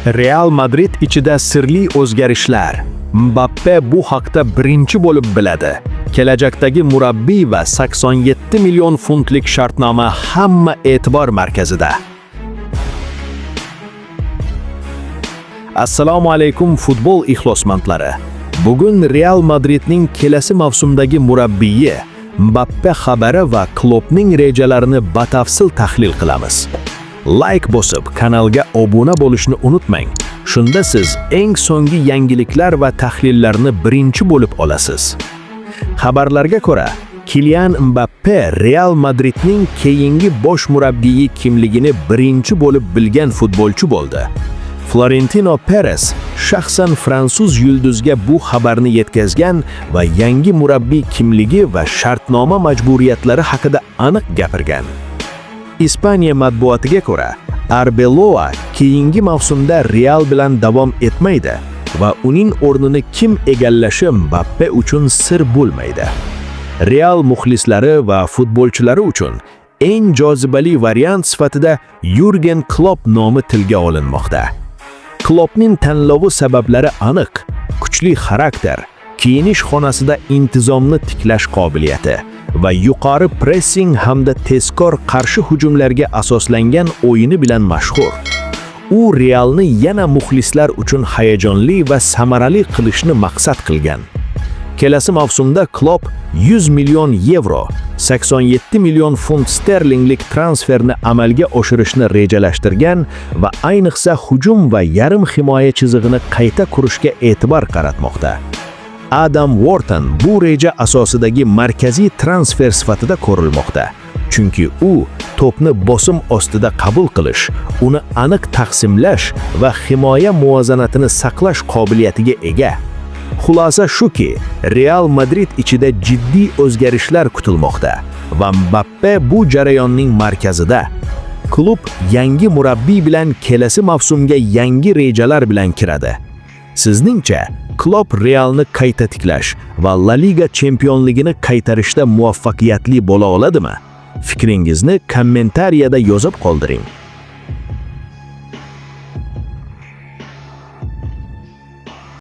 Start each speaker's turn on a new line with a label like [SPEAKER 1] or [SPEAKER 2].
[SPEAKER 1] Real Madrid ichida sirli o'zgarishlar. Mbappe bu haqda birinchi bo'lib biladi. Kelajakdagi murabbiy va 87 million funtlik shartnoma hamma e'tibor markazida. Assalomu alaykum futbol ixlosmandlari. Bugun Real Madridning kelasi mavsumdagi murabbiyi Mbappe xabari va Kloppning rejalarini batafsil tahlil qilamiz. Like bosib, kanalga obuna bo'lishni unutmang. Shunda siz eng so'nggi yangiliklar va tahlillarni birinchi bo'lib olasiz. Xabarlarga ko'ra, Kylian Mbappe Real Madridning keyingi bosh murabbiyi kimligini birinchi bo'lib bilgan futbolchi bo'ldi. Florentino Perez shaxsan fransuz yulduzga bu xabarni yetkazgan va yangi murabbiy kimligi va shartnoma majburiyatlari haqida aniq gapirgan. Ispaniya matbuotiga ko'ra, Arbeloa keyingi mavsumda Real bilan davom etmaydi va uning o'rnini kim egallashi Mbappe uchun sir bo'lmaydi. Real muxlislari va futbolchilari uchun eng jozibali variant sifatida Jurgen Klopp nomi tilga olinmoqda. Kloppning tanlovi sabablari aniq: kuchli xarakter, kiyinish xonasida intizomni tiklash qobiliyati va yuqori pressing hamda tezkor qarshi hujumlarga asoslangan o'yini bilan mashhur. U Realni yana muxlislar uchun hayajonli va samarali qilishni maqsad qilgan. Kelasi mavsumda Klopp 100 million yevro, 87 million funt sterlinglik transferni amalga oshirishni rejalashtirgan va ayniqsa hujum va yarim himoya chizig'ini qayta qurishga e'tibor qaratmoqda. Adam Wharton bu reja asosidagi markaziy transfer sifatida ko'rilmoqda. Chunki u to'pni bosim ostida qabul qilish, uni aniq taqsimlash va himoya muvozanatini saqlash qobiliyatiga ega. Xulosa shuki, Real Madrid ichida jiddiy o'zgarishlar kutilmoqda va Mbappe bu jarayonning markazida. Klub yangi murabbiy bilan kelasi mavsumga yangi rejalar bilan kiradi. Sizningcha, Klopp Realni qayta tiklash va La Liga chempionligini qaytarishda muvaffaqiyatli bo'la oladimi? Fikringizni kommentariyada yozib qoldiring.